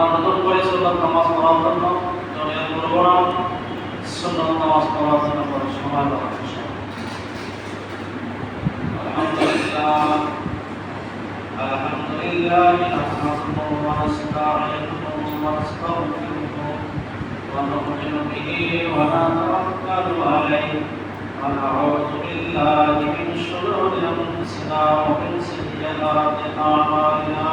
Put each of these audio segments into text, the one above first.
আমরা নতুন করে সুন্নাত নামাজ পড়ার জন্য জমিয়ত করব না, সুন্নাত নামাজ পড়ার জন্য বড় সময় লাগছে। আলহামদুলিল্লাহ আলহামদুলিল্লাহ নাহমাদুহু ওয়া নাস্তাঈনুহু ওয়া নাস্তাগফিরুহু ওয়া নু'মিনু বিহি ওয়া নাতাওয়াক্কালু আলাইহি ওয়া না'উযু বিল্লাহি মিন শুরুরি আনফুসিনা ওয়া মিন sayyi'ati a'malina।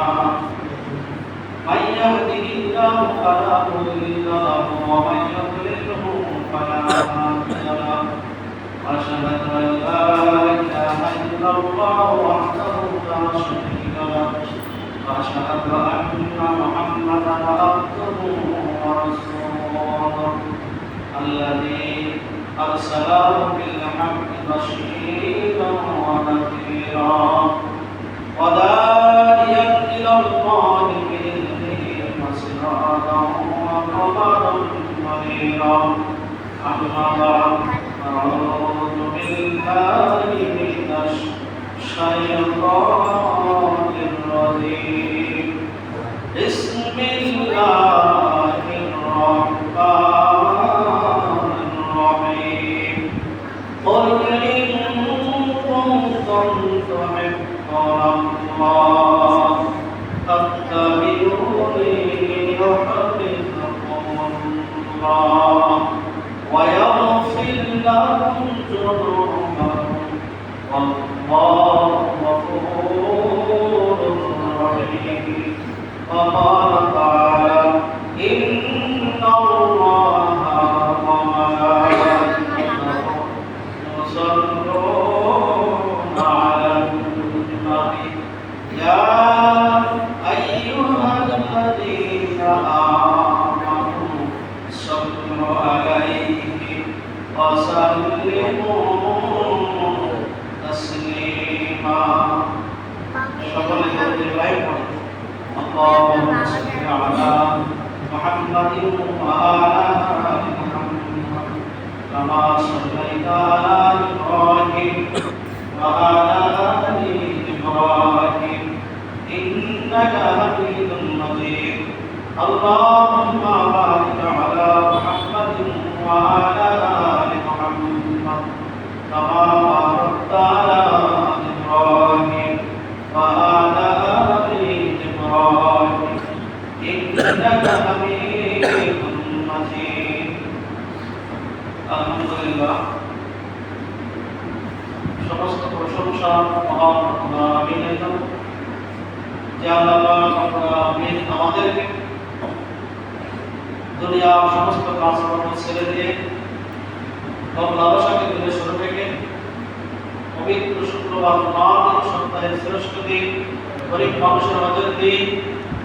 من يهده الله فلا مضل له ومن يضلله فلا هادي له واشهد ان لا اله الا الله وحده لا شريك له واشهد ان محمدا عبده ورسوله الذي ارسله بالحق بشيرا ونذيرا وداعيا الى الله وقمرا منيرا أما بعد أعوذ بالله من الشيطان الرجيم بسم الله الرحمن الرحيم قل إن كنتم تحبون الله فاتبعوني يحببكم الله ويغفر لكم ذنوبكم والله غفور رحيم وقال تعالى إن الله وملائكته يصلون على النبي يا أيها الذين آمنوا صلوا عليه وسلموا تسليما اللهم صل على محمد وعلى آل محمد كما صليت على إبراهيم وعلى آل إبراهيم إنك حميد مجيد اللهم بارك على محمد وعلى آل محمد كما باركت على إبراهيم وعلى آل إبراهيم إنك حميد مجيد الحمد لله সমস্ত প্রশংসা মহান আল্লাহর জন্য যে আল্লাহ আমাদেরকে দুনিয়ার সমস্ত কাজকর্ম ছেড়ে দিয়ে লালসাকে দূরে সরে থেকে পবিত্র শুক্রবার সপ্তাহের শ্রেষ্ঠ দিন গরিব মানুষের হজের দিন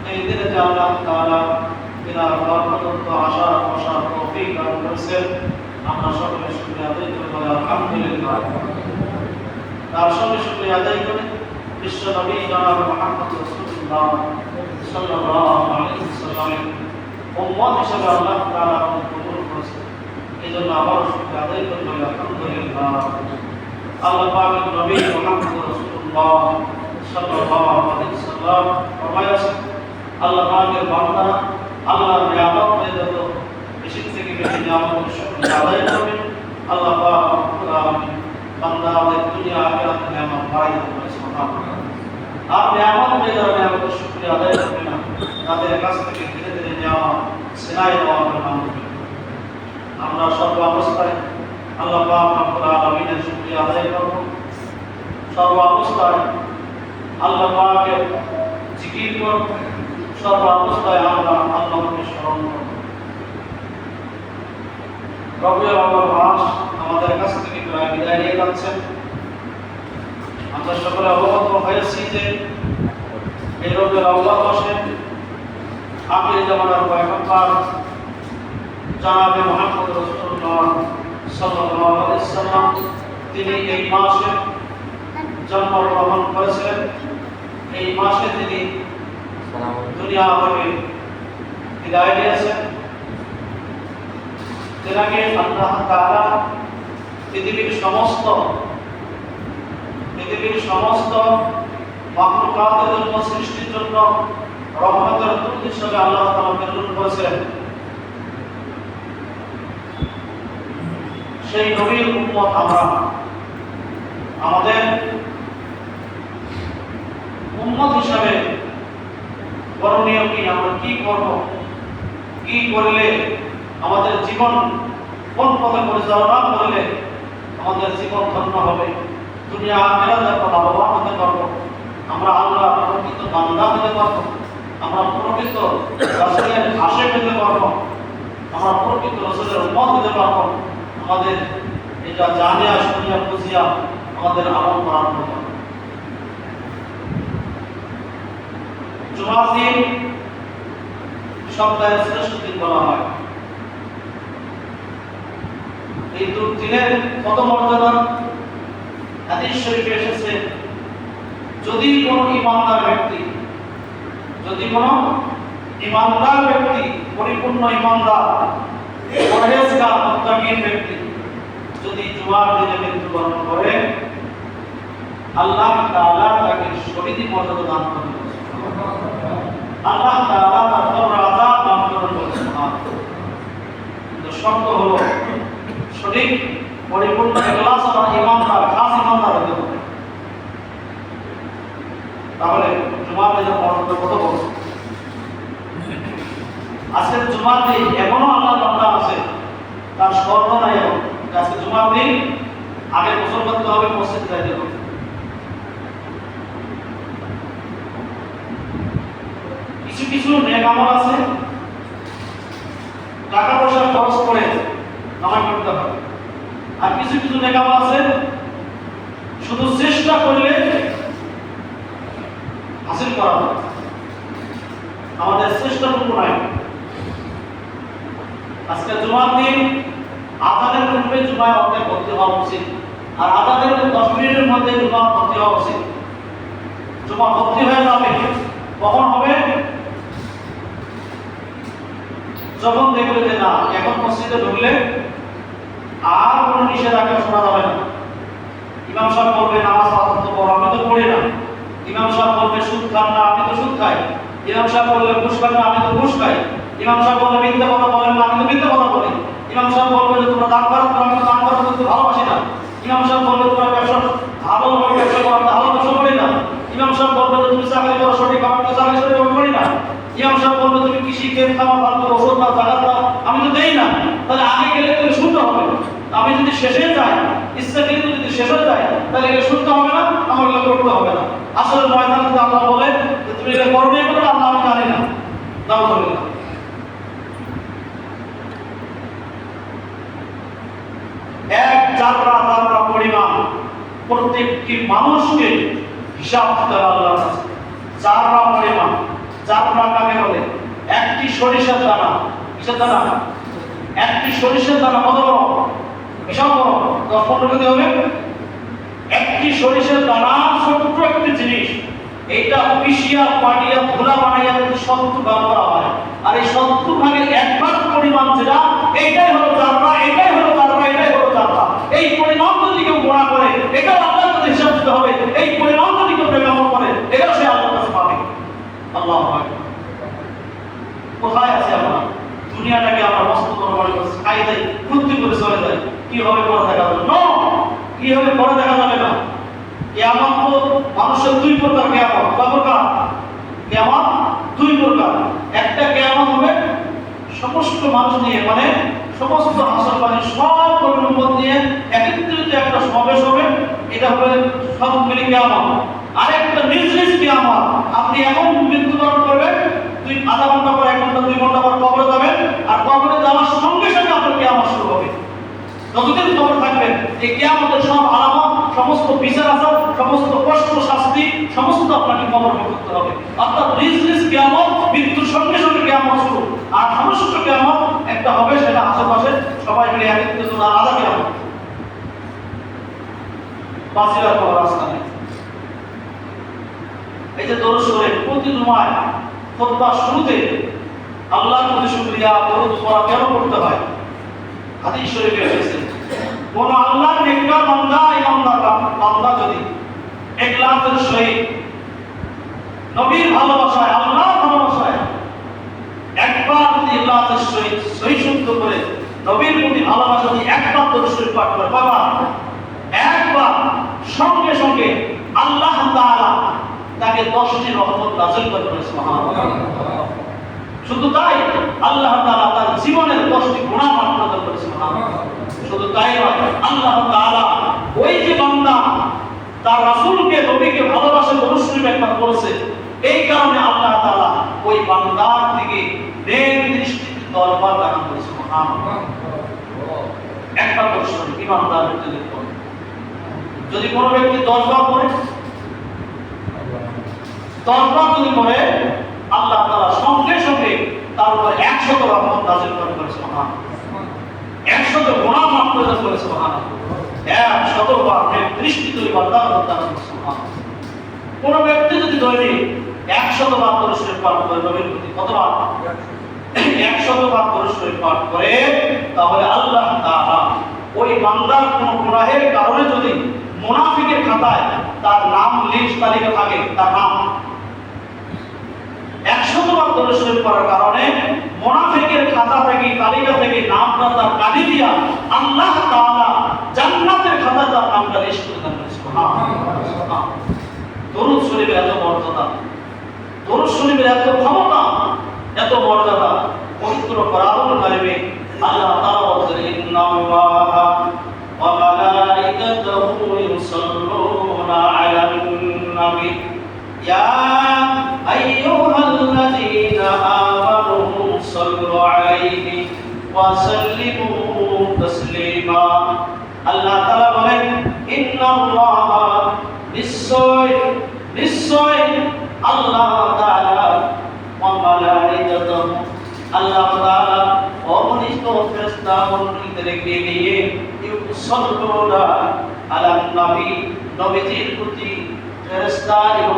এই দিনে যে আল্লাহ তাআলা তিনার বরকত আশা আশা তৌফিক দান করেছেন আমরা সকলে শুকরিয়া আদায় করি আলহামদুলিল্লাহ। তার সঙ্গে শুকরিয়া আদায় করি বিশ্ব নবী জনাব মুহাম্মদ রাসূলুল্লাহ সাল্লাল্লাহু আলাইহি ওয়াসাল্লামের উম্মত হিসেবে আল্লাহ তাআলা আমাদের কবুল করেছেন। এজন্য আবার শুকরিয়া আদায় করি আলহামদুলিল্লাহ। আল্লাহ পাকের নবী মুহাম্মদ রাসূলুল্লাহ সাল্লাল্লাহু আলাইহি ওয়াসাল্লাম ফরমায়েছেন আল্লাহ পাকের বান্দারা আল্লাহর নিয়ামত পেয়ে যত বেশি থেকে বেশি নিয়ামতের শুকরিয়া আদায় করবে আল্লাহ পাক রব্বুল আলামিন বান্দাদের দুনিয়া আখিরাতের নিয়ামত বাড়াই দেবেন সুবহানাল্লাহ। আর নিয়ামত পেয়ে যারা নিয়ামতের শুকরিয়া আদায় করবে না তাদের কাছ থেকে ধীরে ধীরে নিয়ামত ছিনাই দেওয়া হবে। আমরা সর্ব অবস্থায় আল্লাহ পাক রব্বুল আলামিনের শুকরিয়া আদায় করব। সর্ব অবস্থায় আল্লাহ পাকের জিকির করব। সর্ব অবস্থায় আমরা আল্লাহকে স্মরণ করব। রবিউল আউয়াল মাস আমাদের কাছ থেকে প্রায় বিদায় নিয়ে যাচ্ছেন। আমরা সকলে অবগত হয়েছি যে এই রবিউল আউয়াল মাসে আখির জামানার পয়গম্বর জনাবে মুহাম্মদ রাসূলুল্লাহ সাল্লাল্লাহু আলাইহি ওয়াসাল্লাম তিনি এই মাসে জন্মগ্রহণ করেছিলেন। এই মাসে তিনি দুনিয়া থেকে বিদায় নিয়েছেন। যেটাকে আল্লাহ তাআলা পৃথিবীর সমস্ত মাখলুকাতের জন্য সৃষ্টির জন্য রহমতের দূত হিসেবে আল্লাহ তাআলা প্রেরণ করেছেন। সেই নবীর উম্মত আমরা। আমাদের উম্মত হিসাবে করণীয় কি? আমরা কি করব? কি করলে আমাদের জীবন, কোন পথে পরিচালনা করলে আমাদের জীবন ধন্য হবে, দুনিয়া আখিরাতে আমরা লাভবান হতে পারবো, আমরা আল্লাহর প্রকৃত বান্দা হতে পারবো, আমরা প্রকৃত রাসূলের আশিক হতে পারবো, আমরা প্রকৃত রাসূলের উম্মত হতে পারবো। আমাদের এটা জানিয়া শুনিয়া বুঝিয়া আমাদের আমল করার কথা। জুমার দিন সপ্তাহের শ্রেষ্ঠ দিন বলা হয়। এই দিনের কত মর্যাদা হাদিস শরীফে এসেছে, যদি কোনো ইমানদার ব্যক্তি পরিপূর্ণ ইমানদার পরহেজগার মুত্তাকিন ব্যক্তি যদি জুমার দিনে মৃত্যুবরণ করে, আল্লাহ তাআলা তাকে শহীদি মর্যাদা দান করবেন। আল্লাহ তাআলা তার কবর আযাব মাফ করবেন। কিন্তু শর্ত হলো সঠিক পরিপূর্ণ ইখলাস আর ইমানদার, খাস ইমানদার হতে হবে। তাহলে জুমার দিনের মর্যাদা কত বড়। আজকে জুমার দিন এখনো আল্লাহর বান্দা আছে, তার স্মরণ নাই। আজকে জুমার দিন আগে গোসল করতে হবে, মসজিদ যাইতে হবে। কিছু কিছু নেক আমল আছে, টাকা পয়সা খরচ করে নামাজ পড়তে হবে। আর কিছু কিছু নেক আমল আছে শুধু চেষ্টা করলে হাসিল করা যায়, আমাদের চেষ্টাটুকু নাই। আজকে জুমার দিন আযানের পূর্বে জুমায় অর্ধেক ভর্তি হওয়া উচিত, আর আযানের 10 মিনিটের মধ্যে জুমা ভর্তি হওয়া উচিত। জুমা ভর্তি হয়ে যাবে কখন হবে? যখন দেখবে যে না, এখন মসজিদে ঢুকলে আর কোনো নিষেধাজ্ঞা শোনা যাবে না। ইমাম সাহেব বলবে নামাজ পাঁচ পড়ো, আমি তো পড়ি না। ইমাম সাহেব বলবে সুদ খান না, আমি তো সুদ খাই। ইমাম সাহেব বলবে ঘুষ খান না, আমি তো ঘুষ খাই। ইমাম সাহেব বলবে মিথ্যা কথা বলেন না, আমি তো মিথ্যা কথা বলি। ইমাম সাহেব বলবে যে তোমরা দান করো, আমি তো দান করো কিন্তু ভালোবাসি না। ইমাম সাহেব বলবে তোমরা ব্যবসা ভালোভাবে ব্যবসা করো, আমি ভালো ব্যবসা করি না। ইমাম সাহেব বলবে যে তুমি চাকরি করো সঠিক, আমি তো চাকরি সঠিকভাবে করি না। ইমাম সাহেব বলবে তুমি কৃষি ক্ষেত খাওয়া, ফালতু ওষুধ দাও, জাকাত দাও, আমি তো দেই না। তাহলে আগে গেলে তুমি শুনতে হবে। আমি যদি শেষে যাই, ইচ্ছা কিন্তু যদি শেষে যায়, তাহলে এটা শুনতে হবে না, আমার এগুলো করতে হবে না। আসলে ময়দানে যদি আল্লাহ বলে যে তুমি এটা করো না, বলে আল্লাহ আমি জানি না, দাও চলে না। এক জাররা পরিমাণ প্রত্যেকটি মানুষকে হিসাব দিতে হবে আল্লাহর কাছে। জাররা পরিমাণ, জাররা কাকে বলে? একটি সরিষার দানা। কিসের দানা? একটি সরিষার দানা কত বড়? বিশাল বড়। 10-15 কেজি হবে। একটি সরিষার দানা ছোট্ট একটি জিনিস, এইটা পিষিয়া পাটিয়া ধুলা বানাইয়া যদি 70 ভাগ করা হয়, আর এই 70 ভাগের 1 ভাগ পরিমাণ যেটা, এইটাই হলো জাররা, এটাই হলো জাররা, এটাই হলো জাররা। এই পরিমাণ যদি কেউ গোনা করে, এটাও আল্লাহর কাছে হিসাব দিতে হবে। এই পরিমাণ যদি কেউ ব্যবহার করে, এটাও সে আল্লাহর কাছে পাবে। আল্লাহু আকবার। কোথায় আছে আমরা? দুনিয়াটাকে আমরা মস্ত করে মনে করছি, খাই দেই, ফুর্তি করে চলে যাই। কি হবে পরে দেখা যাবে না, কি হবে পরে দেখা যাবে না। কিয়ামত তো মানুষের 2 প্রকার কিয়ামত। কয় প্রকার কিয়ামত? 2 প্রকার। একটা কিয়ামত হবে সমস্ত মানুষ নিয়ে, মানে সমস্ত হাসর পানি সব উম্মত নিয়ে একত্রিত একটা সমাবেশ হবে, এটা হবে সব মিলে কিয়ামত। আরেকটা নিজ নিজ কিয়ামত, আপনি এমন মৃত্যুবরণ করবেন, আধা ঘন্টা পর, 1 ঘন্টা, 2 ঘন্টা পর কবরে যাবেন, আর কবরে যাওয়ার সঙ্গে সঙ্গে আপনার কিয়ামত শুরু হবে। যতদিন কবর থাকবেন, এই কিয়ামতের সব আলামত, সমস্ত বিচার আচার, সমস্ত কষ্ট শাস্তি, সমস্ত আপনাকে কবর করতে হবে। অর্থাৎ নিজ নিজ কিয়ামত, মৃত্যুর সঙ্গে সঙ্গে কিয়ামত শুরু। আর সমস্ত কিয়ামত একটা হবে, সেটা আশেপাশে সবাই মিলে একত্রিত আলাদা কিয়ামত। বাঁচিবার কোনো রাস্তা নেই। এই যে দরুদ শরীফ প্রতি জুমায় খুতবার শুরুতে আল্লাহর প্রতি শুকরিয়া দরুদ পড়া কেন করতে হয়? হাদিস শরীফে এসেছে, কোন আল্লাহর নেককার বান্দা, ইমানদার বান্দা যদি ইখলাসের সহিত নবীর ভালোবাসায়, আল্লাহর ভালোবাসায় ইখলাসের সহিত সহি শুদ্ধ করে নবীর প্রতি ভালোবাসা দিয়ে একবার দরুদ শরীফ পাঠ করে বাবা, একবার সঙ্গে সঙ্গে আল্লাহ তাআলা তাকে 10টি রহমত নাযিল করে সুবহানাল্লাহ। শুধু তাই, আল্লাহ তাআলা তার জীবনের 10টি গুনাহ মাফ করে সুবহানাল্লাহ। শুধু তাই নয়, আল্লাহ তাআলা ওই যে বান্দা তার রাসূলকে নবীকে ভালোবাসে দরুদ শরীফ একবার পড়েছে, এই কারণে আল্লাহ তাআলা ওই বান্দার দিকে নেক দৃষ্টিতে দরবার দান করে সুবহানাল্লাহ। একবার দরুদ শরীফ ইমানদার যদি কোনো ব্যক্তি 10 বার পড়ে, 10 বার যদি পড়ে, আল্লাহ তাআলা সঙ্গে সঙ্গে তার উপর 100 রহমত নাযিল করে সুবহানাল্লাহ। 100 গুনাহ মাফ করে সুবহানাল্লাহ। 100 বার নেক দৃষ্টিতে ইমানদার দান করে সুবহানাল্লাহ। কোন ব্যক্তি যদি দৈনিক 100 বার দরুদ শরীফ পাঠ করে, নবীর প্রতি কতবার? 100 বার দরুদ শরীফ পাঠ করে, তাহলে আল্লাহ তাআলা ওই বান্দার কোন গুনাহের কারণে যদি মুনাফিকের খাতায় তার নাম লিস্ট তালিকা থাকে, তার নাম 100 বার দরুদ শরীফ পড়ার কারণে মুনাফিকের খাতা থেকে তালিকা থেকে নামটা তার কাটি দিয়া আল্লাহ তাআলা জান্নাতের খাতায় তার নামটা লিস্ট করে দেন সুবহানাল্লাহ। দরুদ শরীফের এত মর্যাদা, দরুদ শরীফের এত ক্ষমতা, এত মর্যাদা, পবিত্র কোরআনুল কারীমে আল্লাহ তাআলা বলেন, ইন্নাল্লাহা ওয়া মালাইকাতাহু ইউসাল্লুনা আলান নবী ইয়া আইয়ুহাল্লাযীনা আমানু সাল্লু আলাইহি ওয়া সাল্লিমু তাসলিমা। আল্লাহ তাআলা বলেন, ইন্নাল্লাহা নিশ্চয় আল্লাহ তাআলা ওয়া মালাইকাতাহু আল্লাহ তাআলা অগণিত ফেরেশতা মণ্ডলীদেরকে নিয়ে ইউসাল্লুনা আলান নবী নবীজির প্রতি ফেরেশতা এবং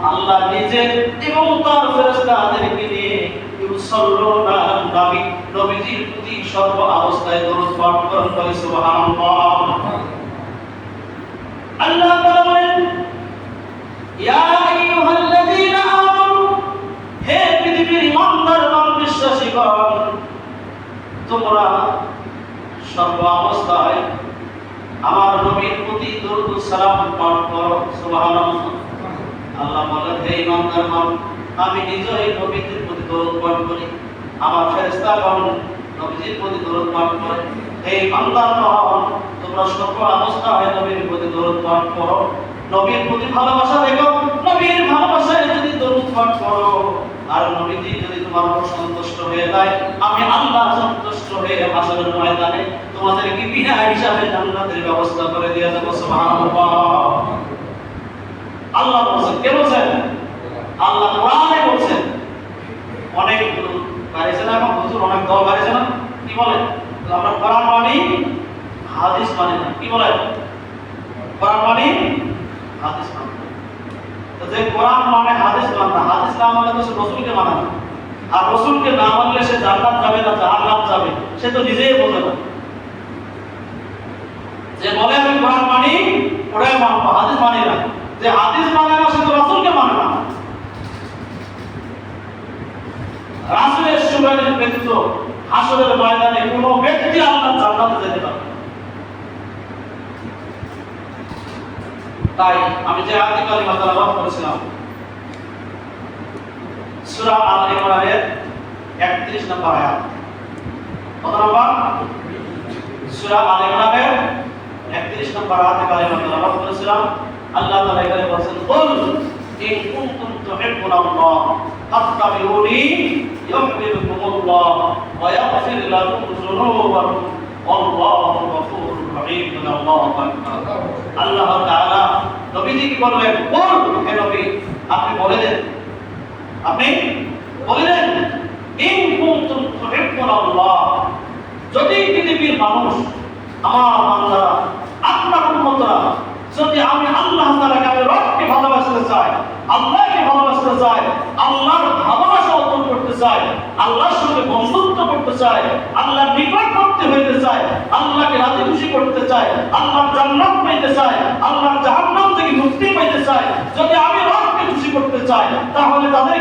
আল্লাহ নিজে এবং তার ফেরেশতাদেরকে নিয়ে ইউসাল্লুনা আলান নবী নবীজির প্রতি সর্ব অবস্থায় দরুদ পাঠ করেন সুবহানাল্লাহ। আল্লাহ তাআলা বলেন, ইয়া আইয়ুহাল্লাযীনা আমানু, হে পৃথিবীর ঈমানদার এবং বিশ্বাসীগণ, তোমরা সর্ব অবস্থায় আমার নবীর প্রতি দরুদ ও সালাম পাঠ করো সুবহানাল্লাহ। আল্লাহ বলেন, হে ঈমানদারগণ, আমি নিজেই নবীর প্রতি দরুদ পাঠ করি, আমার ফেরেশতাগণ নবীর প্রতি দরুদ পাঠ করে। হে ঈমানদারগণ, তোমরা সর্ব অবস্থায় নবীর প্রতি দরুদ পাঠ করো, নবীর প্রতি ভালোবাসা দেখো, নবীর ভালোবাসায় যদি দরুদ পাঠ করো আর নবীজি যদি তোমার উপর সন্তুষ্ট হয়ে যায়, আমি আল্লাহ সন্তুষ্ট হয়ে হাসরের ময়দানে তোমাদেরকে বিনা হিসাবে জান্নাতের ব্যবস্থা করে দিয়ে দেব সুবহানাল্লাহ। আল্লাহ বলেন, কে বলেন? আল্লাহ কোরআনে বলেন। অনেক বাড়িছে না, এখন হুজুর অনেক দল বাড়িছে না, কি বলে? আমরা কোরআন মানি, হাদিস মানি না, কি বলে? কোরআন মানি, হাদিস মানি। তো যে কোরআন মানে হাদিস মানে না, হাদিস না মানে তো রাসূলকে মানে না, আর রাসূলকে না মানলে সে জান্নাত যাবে না জাহান্নাম যাবে, সে তো নিজেই বোঝে না। যে বলে আমি কোরআন মানি ওটাই মানবো, হাদিস মানি না, যে হাদিস মানে না সে তো রাসূলকে মানে না। রাসূলের সুপারিশ ব্যতীত হাসরের ময়দানে কোনো ব্যক্তি আল্লাহর জান্নাতে যেতে পারবে না। তাই আমি যে আয়াত কালিমা তেলাওয়াত করেছিলাম সূরা আল ইমরানের 31 নম্বর আয়াত, কত নম্বর? সূরা আল ইমরানের 31 নম্বর আয়াতে কালিমা তেলাওয়াত করেছিলাম। আল্লাহ তাআলা এখানে বলেছেন, কুল ইন কুনতুম তুহিব্বুনাল্লাহ ফাত্তাবিউনি ইউহিব্বুকুমুল্লাহ ওয়া ইয়াগফির লাকুম যুনুবাকুম আল্লাহু গফুরুর রহিম। আল্লাহু আকবার। আল্লাহ তাআলা নবীজিকে বললেন, বল হে নবী, আপনি বলে দেন, আপনি বলে দেন, ইন কুনতুম তুহিব্বুনাল্লাহ, যদি পৃথিবীর মানুষ আমার বান্দারা আপনার উম্মতরা যদি আমি আল্লাহ তাআলাকে আমি রবকে ভালোবাসতে চাই, আল্লাহকে ভালোবাসতে চাই, আল্লাহর ভালোবাসা অর্জন করতে চাই, আল্লাহর সঙ্গে বন্ধুত্ব করতে চাই, আল্লাহর নিকটবর্তী হইতে চাই, আল্লাহকে রাজি খুশি করতে চাই, আল্লাহর জান্নাত পেতে চাই, আল্লাহর জাহান্নাম থেকে মুক্তি পেতে চাই, যদি আমি রবকে খুশি করতে চাই, তাহলে তাদের